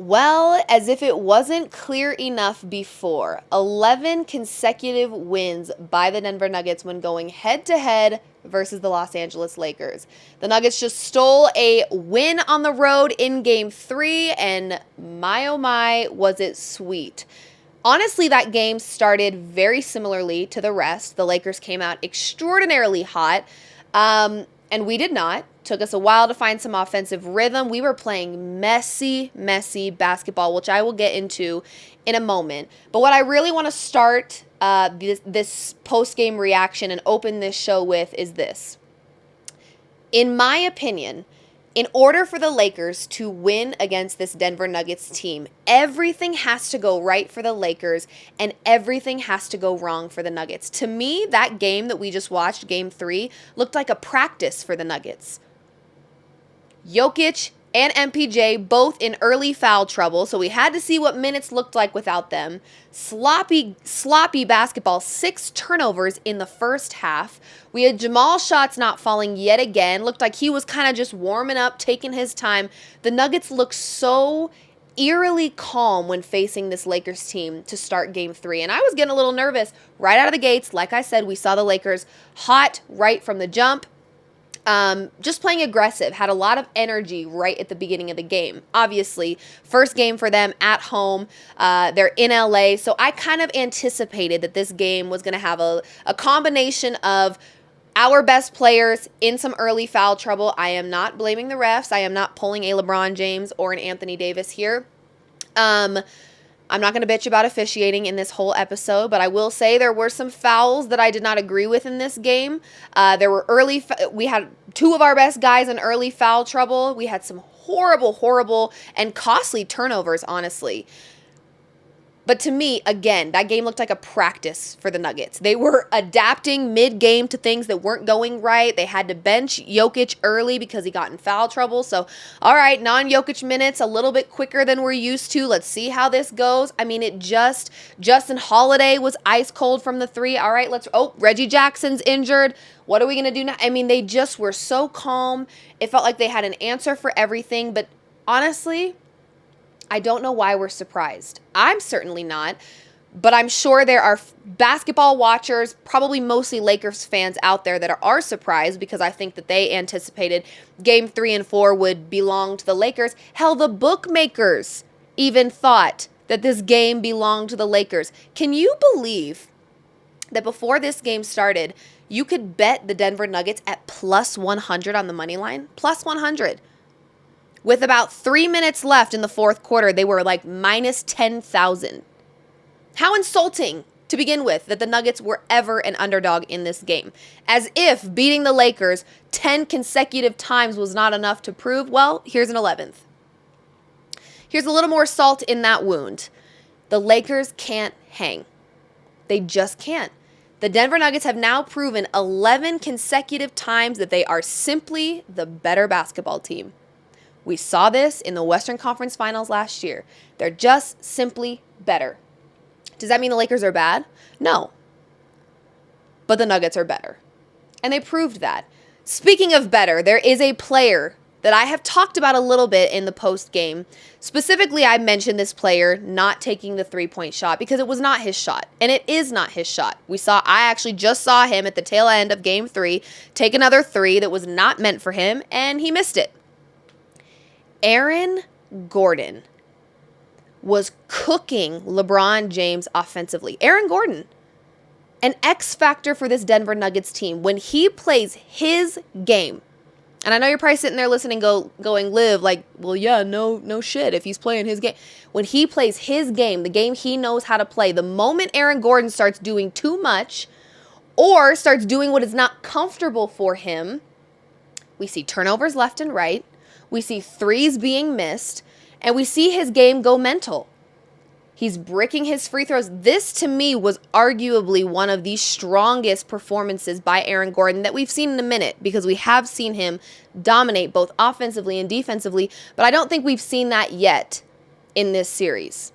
Well, as if it wasn't clear enough before, 11 consecutive wins by the Denver Nuggets when going head-to-head versus the Los Angeles Lakers. The Nuggets just stole a win on the road in Game 3, and my oh my, was it sweet. Honestly, that game started very similarly to the rest. The Lakers came out extraordinarily hot, and we did not. Took us a while to find some offensive rhythm. We were playing messy basketball, which I will get into in a moment. But what I really want to start this post-game reaction and open this show with is this. In my opinion, in order for the Lakers to win against this Denver Nuggets team, everything has to go right for the Lakers and everything has to go wrong for the Nuggets. To me, that game that we just watched, Game 3, looked like a practice for the Nuggets. Jokic and MPJ both in early foul trouble, so we had to see what minutes looked like without them. Sloppy basketball, 6 turnovers in the first half. We had Jamal shots not falling yet again. Looked like he was kind of just warming up, taking his time. The Nuggets looked so eerily calm when facing this Lakers team to start Game 3. And I was getting a little nervous right out of the gates. Like I said, we saw the Lakers hot right from the jump. Just playing aggressive, had a lot of energy right at the beginning of the game. Obviously, first game for them at home. They're in LA, so I kind of anticipated that this game was going to have a combination of our best players in some early foul trouble. I am not blaming the refs. I am not pulling a LeBron James or an Anthony Davis here. I'm not going to bitch about officiating in this whole episode, but I will say there were some fouls that I did not agree with in this game. We had 2 of our best guys in early foul trouble. We had some horrible, and costly turnovers, honestly. But to me, again, that game looked like a practice for the Nuggets. They were adapting mid-game to things that weren't going right. They had to bench Jokic early because he got in foul trouble. So, all right, non-Jokic minutes, a little bit quicker than we're used to. Let's see how this goes. I mean, Justin Holiday was ice cold from the 3. All right, Reggie Jackson's injured. What are we going to do now? I mean, they just were so calm. It felt like they had an answer for everything. But honestly, I don't know why we're surprised. I'm certainly not, but I'm sure there are basketball watchers, probably mostly Lakers fans out there that are surprised because I think that they anticipated Game 3 and 4 would belong to the Lakers. Hell, the bookmakers even thought that this game belonged to the Lakers. Can you believe that before this game started, you could bet the Denver Nuggets at plus 100 on the money line? Plus 100. With about 3 minutes left in the fourth quarter, they were like minus 10,000. How insulting to begin with that the Nuggets were ever an underdog in this game. As if beating the Lakers 10 consecutive times was not enough to prove, well, here's an 11th. Here's a little more salt in that wound. The Lakers can't hang. They just can't. The Denver Nuggets have now proven 11 consecutive times that they are simply the better basketball team. We saw this in the Western Conference Finals last year. They're just simply better. Does that mean the Lakers are bad? No. But the Nuggets are better. And they proved that. Speaking of better, there is a player that I have talked about a little bit in the post game. Specifically, I mentioned this player not taking the 3-point shot because it was not his shot. And it is not his shot. I actually just saw him at the tail end of Game 3 take another 3 that was not meant for him, and he missed it. Aaron Gordon was cooking LeBron James offensively. Aaron Gordon, an X factor for this Denver Nuggets team. When he plays his game, and I know you're probably sitting there listening going, Liv, like, well, yeah, no shit if he's playing his game. When he plays his game, the game he knows how to play, the moment Aaron Gordon starts doing too much or starts doing what is not comfortable for him, we see turnovers left and right. We see 3s being missed, and we see his game go mental. He's bricking his free throws. This, to me, was arguably one of the strongest performances by Aaron Gordon that we've seen in a minute, because we have seen him dominate both offensively and defensively, but I don't think we've seen that yet in this series.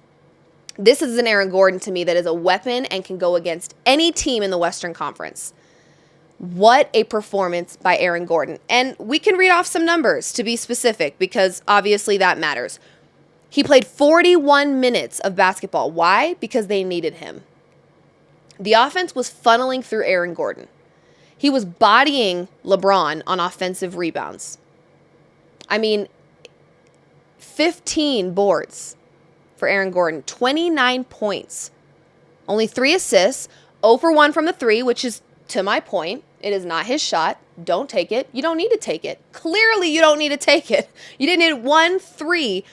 This is an Aaron Gordon, to me, that is a weapon and can go against any team in the Western Conference. What a performance by Aaron Gordon. And we can read off some numbers to be specific because obviously that matters. He played 41 minutes of basketball. Why? Because they needed him. The offense was funneling through Aaron Gordon. He was bodying LeBron on offensive rebounds. I mean, 15 boards for Aaron Gordon, 29 points, only 3 assists, 0 for 1 from the 3, which is, to my point, it is not his shot. Don't take it. You don't need to take it. Clearly, you don't need to take it. You didn't hit 1 3,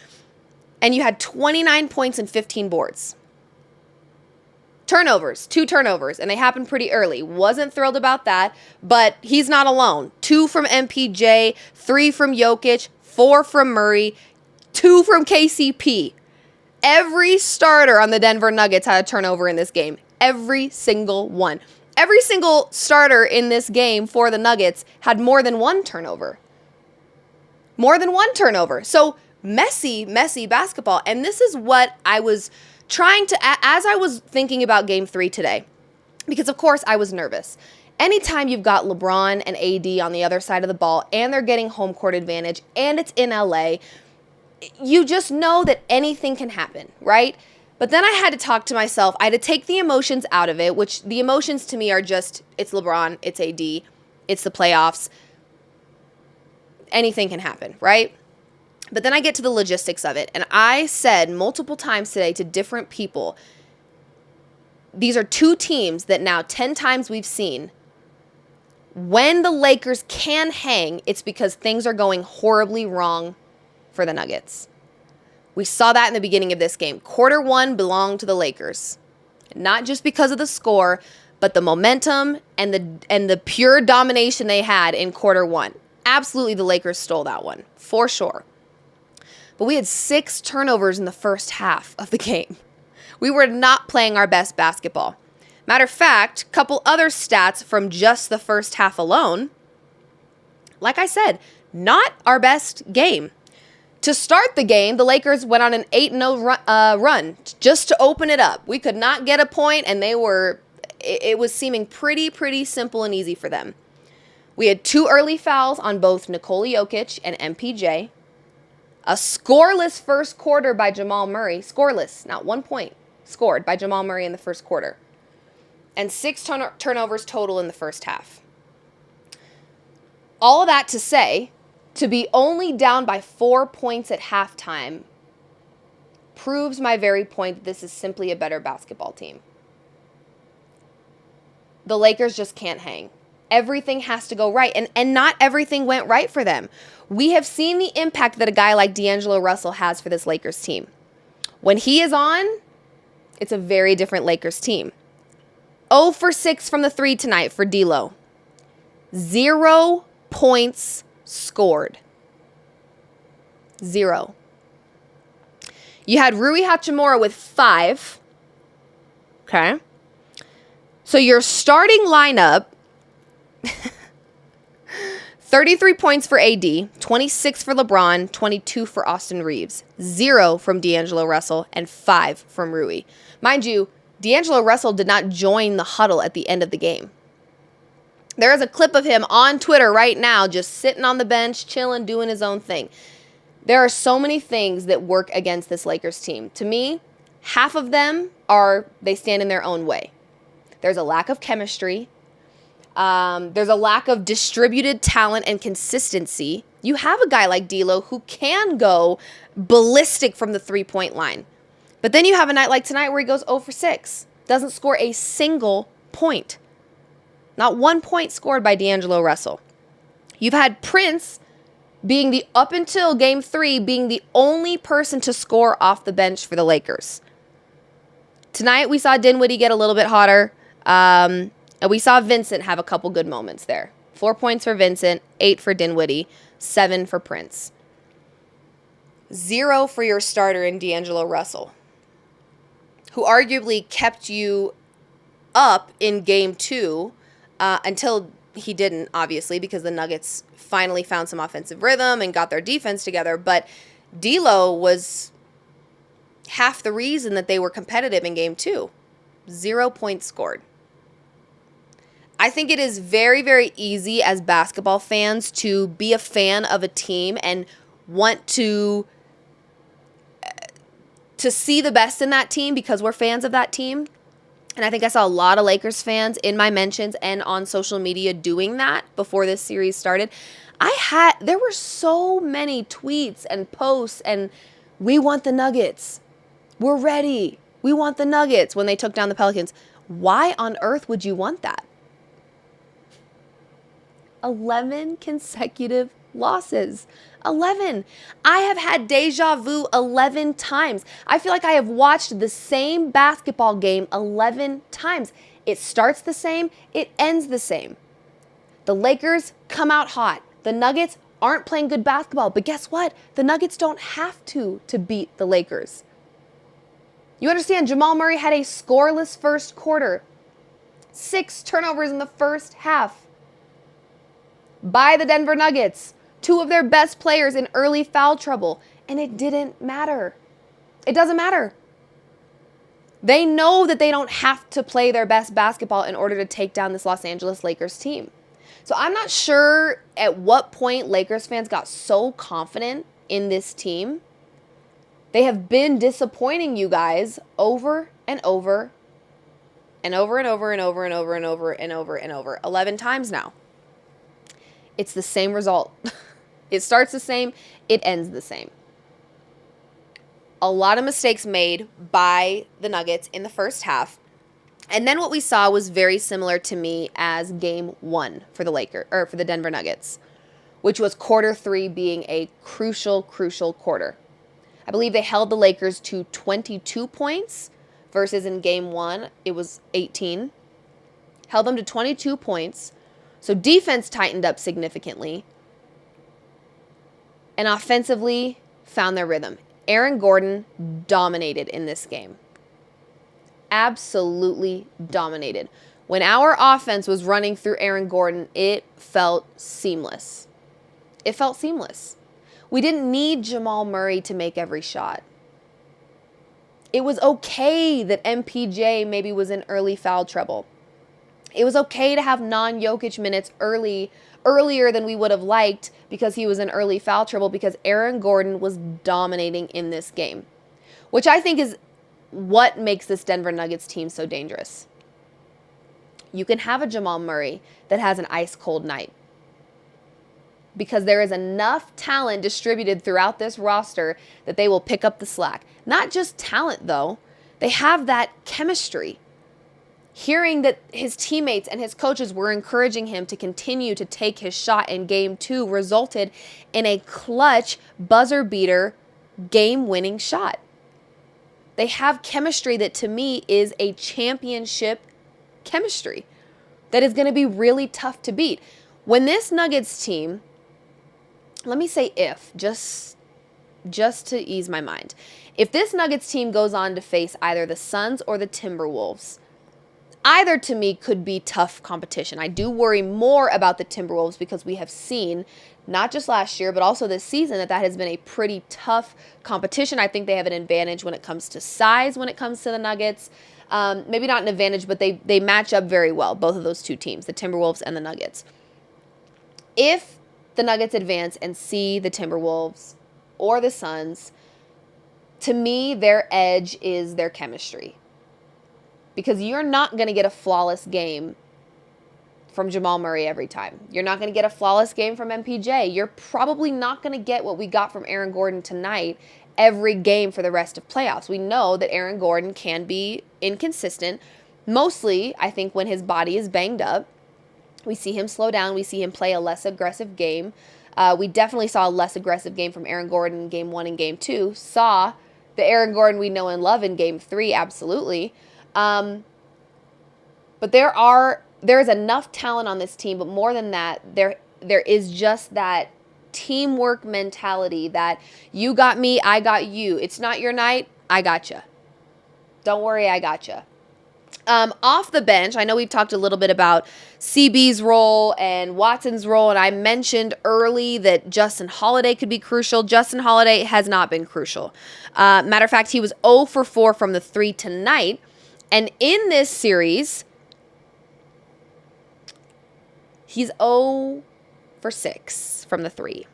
and you had 29 points and 15 boards. Turnovers, 2 turnovers, and they happened pretty early. Wasn't thrilled about that, but he's not alone. 2 from MPJ, 3 from Jokic, 4 from Murray, 2 from KCP. Every starter on the Denver Nuggets had a turnover in this game. Every single one. Every single starter in this game for the Nuggets had more than 1 turnover. More than 1 turnover. So messy basketball. And this is what I was trying to, as I was thinking about game 3 today, because of course I was nervous. Anytime you've got LeBron and AD on the other side of the ball and they're getting home court advantage and it's in LA, you just know that anything can happen, right? But then I had to talk to myself. I had to take the emotions out of it, which the emotions to me are just, it's LeBron, it's AD, it's the playoffs. Anything can happen, right? But then I get to the logistics of it. And I said multiple times today to different people, these are 2 teams that now 10 times we've seen, when the Lakers can hang, it's because things are going horribly wrong for the Nuggets. We saw that in the beginning of this game. Quarter 1 belonged to the Lakers. Not just because of the score, but the momentum and the pure domination they had in quarter 1. Absolutely, the Lakers stole that one, for sure. But we had 6 turnovers in the first half of the game. We were not playing our best basketball. Matter of fact, a couple other stats from just the first half alone. Like I said, not our best game. To start the game, the Lakers went on an 8-0 run just to open it up. We could not get a point, and it was seeming pretty simple and easy for them. We had 2 early fouls on both Nikola Jokic and MPJ. A scoreless first quarter by Jamal Murray. Scoreless, not 1 point scored by Jamal Murray in the first quarter. And 6 turnovers total in the first half. All of that to say, to be only down by 4 points at halftime proves my very point that this is simply a better basketball team. The Lakers just can't hang. Everything has to go right, and not everything went right for them. We have seen the impact that a guy like D'Angelo Russell has for this Lakers team. When he is on, it's a very different Lakers team. 0 for 6 from the 3 tonight for D'Lo. 0 points scored. 0. You had Rui Hachimura with 5. Okay. So your starting lineup, 33 points for AD, 26 for LeBron, 22 for Austin Reeves, 0 from D'Angelo Russell, and 5 from Rui. Mind you, D'Angelo Russell did not join the huddle at the end of the game. There is a clip of him on Twitter right now just sitting on the bench, chilling, doing his own thing. There are so many things that work against this Lakers team. To me, half of them they stand in their own way. There's a lack of chemistry. There's a lack of distributed talent and consistency. You have a guy like D'Lo who can go ballistic from the 3-point line. But then you have a night like tonight where he goes 0 for 6. Doesn't score a single point. Not 1 point scored by D'Angelo Russell. You've had Prince up until game 3, being the only person to score off the bench for the Lakers. Tonight we saw Dinwiddie get a little bit hotter. And we saw Vincent have a couple good moments there. 4 points for Vincent, 8 for Dinwiddie, 7 for Prince. 0 for your starter in D'Angelo Russell, who arguably kept you up in game 2 until he didn't, obviously, because the Nuggets finally found some offensive rhythm and got their defense together. But D'Lo was half the reason that they were competitive in game 2. 0 points scored. I think it is very, very easy as basketball fans to be a fan of a team and want to to see the best in that team because we're fans of that team. And I think I saw a lot of Lakers fans in my mentions and on social media doing that before this series started. There were so many tweets and posts and we want the Nuggets. We're ready. We want the Nuggets when they took down the Pelicans. Why on earth would you want that? 11 consecutive losses. 11. I have had deja vu 11 times. I feel like I have watched the same basketball game 11 times. It starts the same, it ends the same. The Lakers come out hot. The Nuggets aren't playing good basketball, but guess what? The Nuggets don't have to beat the Lakers. You understand, Jamal Murray had a scoreless first quarter. 6 turnovers in the first half by the Denver Nuggets. 2 of their best players in early foul trouble, and it didn't matter. It doesn't matter. They know that they don't have to play their best basketball in order to take down this Los Angeles Lakers team. So I'm not sure at what point Lakers fans got so confident in this team. They have been disappointing you guys over and over and over and over and over and over and over and over and over 11 times now. It's the same result. It starts the same, it ends the same. A lot of mistakes made by the Nuggets in the first half. And then what we saw was very similar to me as game 1 for the Denver Nuggets, which was quarter 3 being a crucial quarter. I believe they held the Lakers to 22 points versus in game 1 it was 18. Held them to 22 points. So defense tightened up significantly. And offensively found their rhythm. Aaron Gordon dominated in this game. Absolutely dominated. When our offense was running through Aaron Gordon, it felt seamless. It felt seamless. We didn't need Jamal Murray to make every shot. It was okay that MPJ maybe was in early foul trouble. It was okay to have non-Jokic minutes earlier than we would have liked because he was in early foul trouble because Aaron Gordon was dominating in this game, which I think is what makes this Denver Nuggets team so dangerous. You can have a Jamal Murray that has an ice cold night because there is enough talent distributed throughout this roster that they will pick up the slack. Not just talent, though. They have that chemistry. Hearing that his teammates and his coaches were encouraging him to continue to take his shot in game 2 resulted in a clutch buzzer beater game-winning shot. They have chemistry that to me is a championship chemistry that is going to be really tough to beat. When this Nuggets team, let me say just to ease my mind. If this Nuggets team goes on to face either the Suns or the Timberwolves, either to me could be tough competition. I do worry more about the Timberwolves because we have seen, not just last year, but also this season, that has been a pretty tough competition. I think they have an advantage when it comes to size, when it comes to the Nuggets. Maybe not an advantage, but they match up very well, both of those two teams, the Timberwolves and the Nuggets. If the Nuggets advance and see the Timberwolves or the Suns, to me, their edge is their chemistry. Because you're not going to get a flawless game from Jamal Murray every time. You're not going to get a flawless game from MPJ. You're probably not going to get what we got from Aaron Gordon tonight every game for the rest of playoffs. We know that Aaron Gordon can be inconsistent. Mostly, I think, when his body is banged up. We see him slow down. We see him play a less aggressive game. We definitely saw a less aggressive game from Aaron Gordon in game 1 and game 2. Saw the Aaron Gordon we know and love in game 3, absolutely. But there is enough talent on this team, but more than that, there is just that teamwork mentality that you got me, I got you. It's not your night, I got you. Don't worry, I got you. Off the bench, I know we've talked a little bit about CB's role and Watson's role, and I mentioned early that Justin Holiday could be crucial. Justin Holiday has not been crucial. Matter of fact, he was 0 for 4 from the 3 tonight. And in this series, he's 0 for 6 from the 3.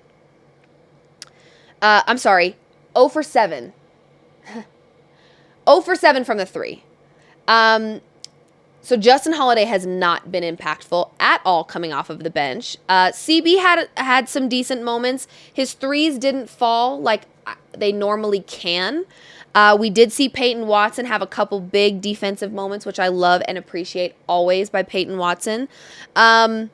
I'm sorry, 0 for 7. 0 for 7 from the 3. So Justin Holiday has not been impactful at all coming off of the bench. CB had some decent moments. His threes didn't fall like they normally can. We did see Peyton Watson have a couple big defensive moments, which I love and appreciate always by Peyton Watson. But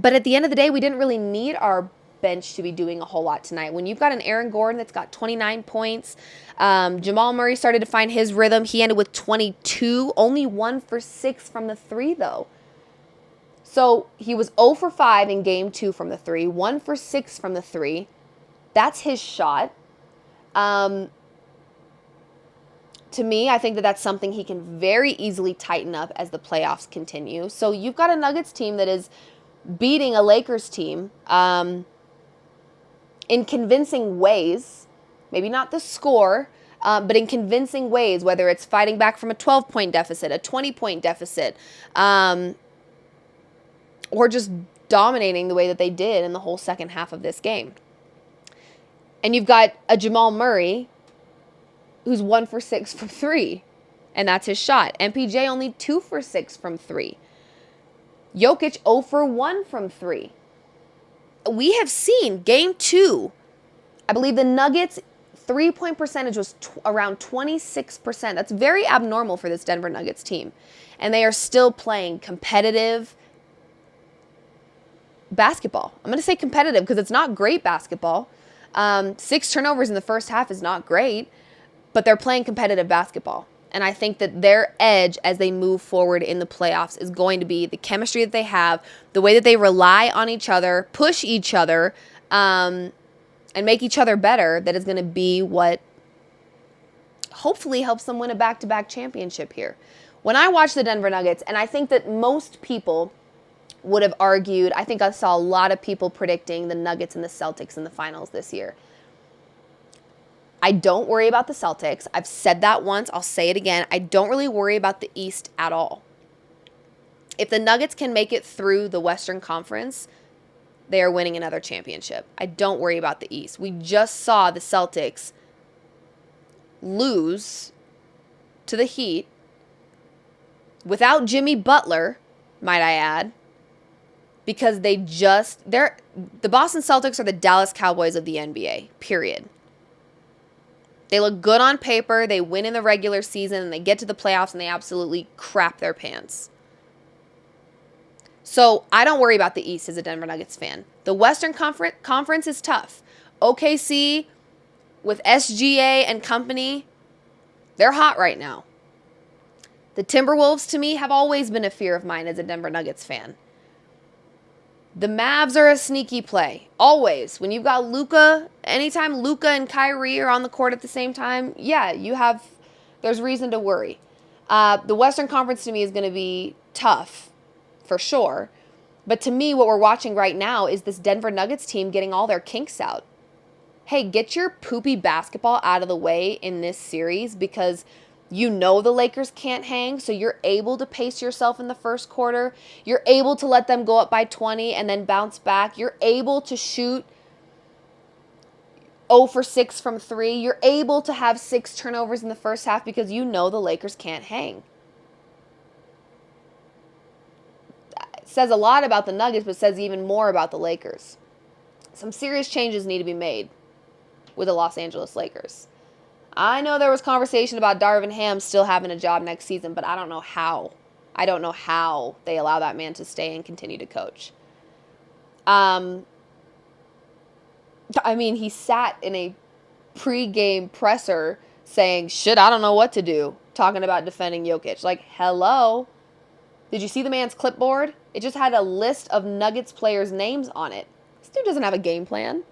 at the end of the day, we didn't really need our bench to be doing a whole lot tonight. When you've got an Aaron Gordon that's got 29 points, Jamal Murray started to find his rhythm. He ended with 22, only 1 for 6 from the 3 though. So he was 0 for 5 in game 2 from the 3, 1 for 6 from the 3. That's his shot. To me, I think that that's something he can very easily tighten up as the playoffs continue. So you've got a Nuggets team that is beating a Lakers team in convincing ways, maybe not the score, but in convincing ways, whether it's fighting back from a 12-point deficit, a 20-point deficit, or just dominating the way that they did in the whole second half of this game. And you've got a Jamal Murray who's 1 for 6 from 3, and that's his shot. MPJ only 2 for 6 from 3. Jokic 0 for 1 from 3. We have seen game 2, I believe the Nuggets' three-point percentage was around 26%. That's very abnormal for this Denver Nuggets team. And they are still playing competitive basketball. I'm going to say competitive because it's not great basketball. 6 turnovers in the first half is not great, but they're playing competitive basketball. And I think that their edge as they move forward in the playoffs is going to be the chemistry that they have, the way that they rely on each other, push each other, and make each other better. That is going to be what hopefully helps them win a back-to-back championship here. When I watch the Denver Nuggets, and I think that most people would have argued, I think I saw a lot of people predicting the Nuggets and the Celtics in the finals this year. I don't worry about the Celtics. I've said that once. I'll say it again. I don't really worry about the East at all. If the Nuggets can make it through the Western Conference, they are winning another championship. I don't worry about the East. We just saw the Celtics lose to the Heat without Jimmy Butler, might I add, because the Boston Celtics are the Dallas Cowboys of the NBA, period. They look good on paper, they win in the regular season, and they get to the playoffs and they absolutely crap their pants. So I don't worry about the East as a Denver Nuggets fan. The Western Conference is tough. OKC with SGA and company, they're hot right now. The Timberwolves, to me, have always been a fear of mine as a Denver Nuggets fan. The Mavs are a sneaky play. Always. When you've got Luka, anytime Luka and Kyrie are on the court at the same time, yeah, there's reason to worry. The Western Conference to me is going to be tough, for sure. But to me, what we're watching right now is this Denver Nuggets team getting all their kinks out. Hey, get your poopy basketball out of the way in this series because you know the Lakers can't hang, so you're able to pace yourself in the first quarter. You're able to let them go up by 20 and then bounce back. You're able to shoot 0 for 6 from 3. You're able to have 6 turnovers in the first half because you know the Lakers can't hang. It says a lot about the Nuggets, but says even more about the Lakers. Some serious changes need to be made with the Los Angeles Lakers. I know there was conversation about Darvin Ham still having a job next season, but I don't know how. I don't know how they allow that man to stay and continue to coach. I mean, he sat in a pre-game presser saying, shit, I don't know what to do, talking about defending Jokic. Like, hello? Did you see the man's clipboard? It just had a list of Nuggets players' names on it. This dude doesn't have a game plan.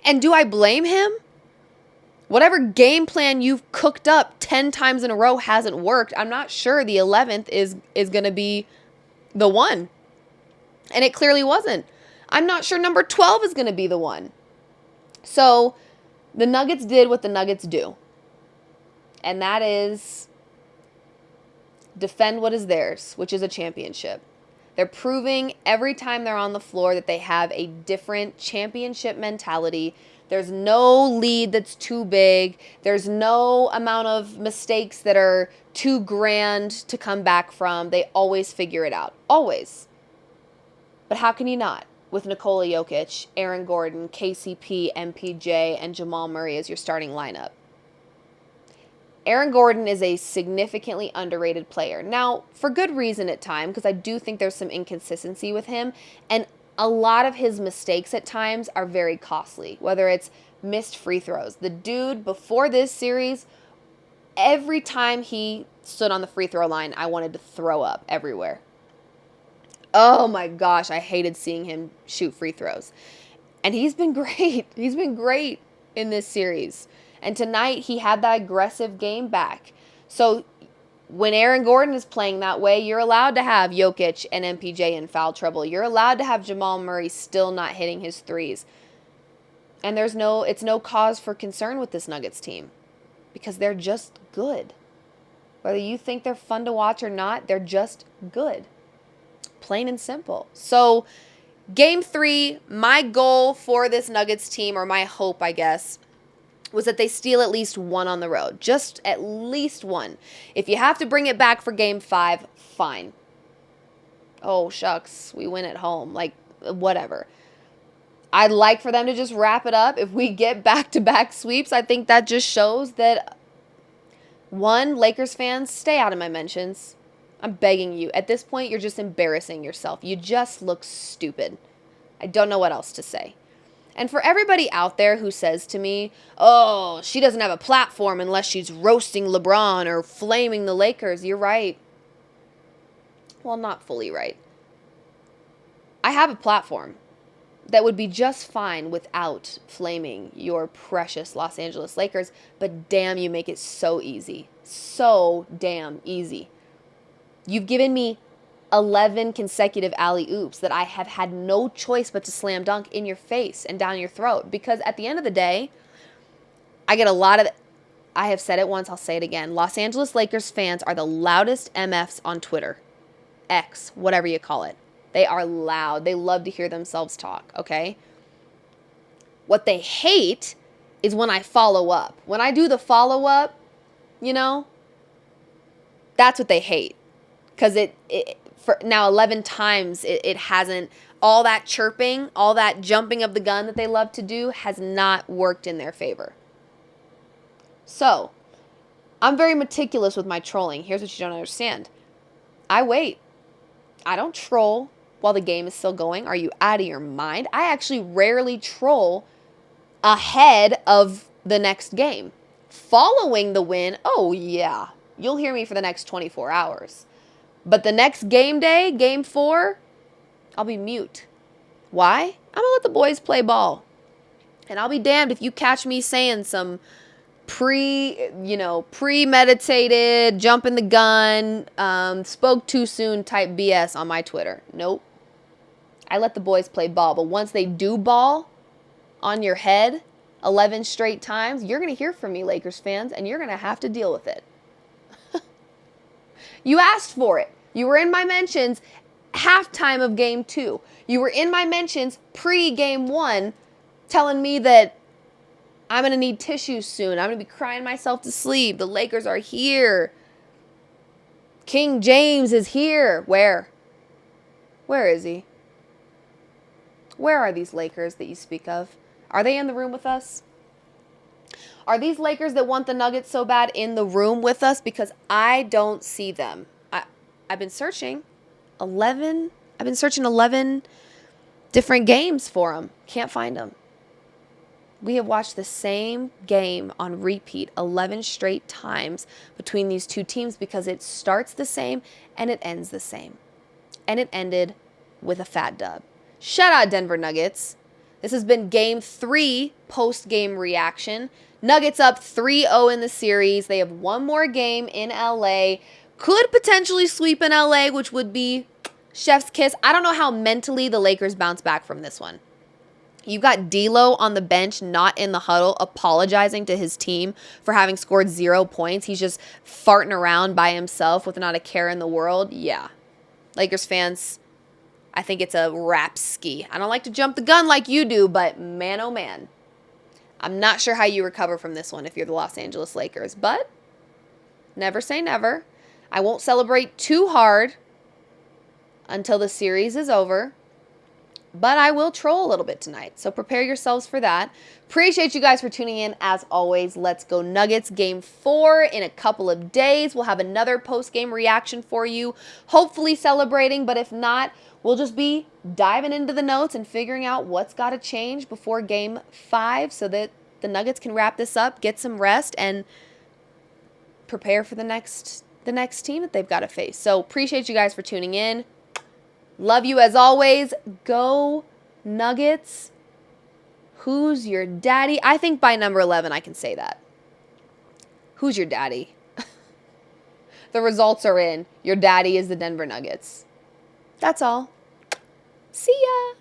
And do I blame him? Whatever game plan you've cooked up 10 times in a row hasn't worked. I'm not sure the 11th is going to be the one. And it clearly wasn't. I'm not sure number 12 is going to be the one. So the Nuggets did what the Nuggets do. And that is defend what is theirs, which is a championship. They're proving every time they're on the floor that they have a different championship mentality. There's no lead that's too big. There's no amount of mistakes that are too grand to come back from. They always figure it out. Always. But how can you not? With Nikola Jokic, Aaron Gordon, KCP, MPJ, and Jamal Murray as your starting lineup. Aaron Gordon is a significantly underrated player. Now, for good reason at times, because I do think there's some inconsistency with him, and a lot of his mistakes at times are very costly, whether it's missed free throws. The dude, before this series, every time he stood on the free throw line, I wanted to throw up everywhere. Oh my gosh, I hated seeing him shoot free throws. And he's been great. He's been great in this series. And tonight, he had that aggressive game back. So when Aaron Gordon is playing that way, you're allowed to have Jokic and MPJ in foul trouble. You're allowed to have Jamal Murray still not hitting his threes. And it's no cause for concern with this Nuggets team because they're just good. Whether you think they're fun to watch or not, they're just good. Plain and simple. So game 3, my goal for this Nuggets team, or my hope, I guess, was that they steal at least one on the road. Just at least one. If you have to bring it back for game 5, fine. Oh, shucks, we win at home. Like, whatever. I'd like for them to just wrap it up. If we get back-to-back sweeps, I think that just shows that, one, Lakers fans, stay out of my mentions. I'm begging you. At this point, you're just embarrassing yourself. You just look stupid. I don't know what else to say. And for everybody out there who says to me, oh, she doesn't have a platform unless she's roasting LeBron or flaming the Lakers, you're right. Well, not fully right. I have a platform that would be just fine without flaming your precious Los Angeles Lakers, but damn, you make it so easy. So damn easy. You've given me 11 consecutive alley-oops that I have had no choice but to slam dunk in your face and down your throat. Because at the end of the day, I get a lot of, I have said it once, I'll say it again. Los Angeles Lakers fans are the loudest MFs on Twitter. X, whatever you call it. They are loud. They love to hear themselves talk, okay? What they hate is when I follow up. When I do the follow-up, that's what they hate. Because for now 11 times it hasn't, all that chirping, all that jumping of the gun that they love to do has not worked in their favor. So, I'm very meticulous with my trolling. Here's what you don't understand. I wait. I don't troll while the game is still going. Are you out of your mind? I actually rarely troll ahead of the next game. Following the win, oh yeah, you'll hear me for the next 24 hours. But the next game day, game 4, I'll be mute. Why? I'm going to let the boys play ball. And I'll be damned if you catch me saying some premeditated, jumping the gun, spoke too soon type BS on my Twitter. Nope. I let the boys play ball. But once they do ball on your head 11 straight times, you're going to hear from me, Lakers fans, and you're going to have to deal with it. You asked for it. You were in my mentions halftime of game 2. You were in my mentions pre-game 1 telling me that I'm going to need tissues soon. I'm going to be crying myself to sleep. The Lakers are here. King James is here. Where? Where is he? Where are these Lakers that you speak of? Are they in the room with us? Are these Lakers that want the Nuggets so bad in the room with us? Because I don't see them. I've been searching 11 different games for them. Can't find them. We have watched the same game on repeat 11 straight times between these two teams because it starts the same and it ends the same. And it ended with a fat dub. Shout out Denver Nuggets. This has been game 3 post-game reaction. Nuggets up 3-0 in the series. They have one more game in LA. Could potentially sweep in LA, which would be chef's kiss. I don't know how mentally the Lakers bounce back from this one. You've got D'Lo on the bench, not in the huddle, apologizing to his team for having scored 0 points. He's just farting around by himself with not a care in the world. Yeah. Lakers fans, I think it's a rap ski. I don't like to jump the gun like you do, but man, oh man. I'm not sure how you recover from this one if you're the Los Angeles Lakers, but never say never. I won't celebrate too hard until the series is over, but I will troll a little bit tonight, so prepare yourselves for that. Appreciate you guys for tuning in. As always, let's go Nuggets. Game 4 in a couple of days. We'll have another post-game reaction for you, hopefully celebrating, but if not, we'll just be diving into the notes and figuring out what's got to change before Game 5 so that the Nuggets can wrap this up, get some rest, and prepare for the next team that they've got to face. So appreciate you guys for tuning in. Love you as always. Go Nuggets. Who's your daddy? I think by number 11 I can say that. Who's your daddy? The results are in. Your daddy is the Denver Nuggets. That's all. See ya.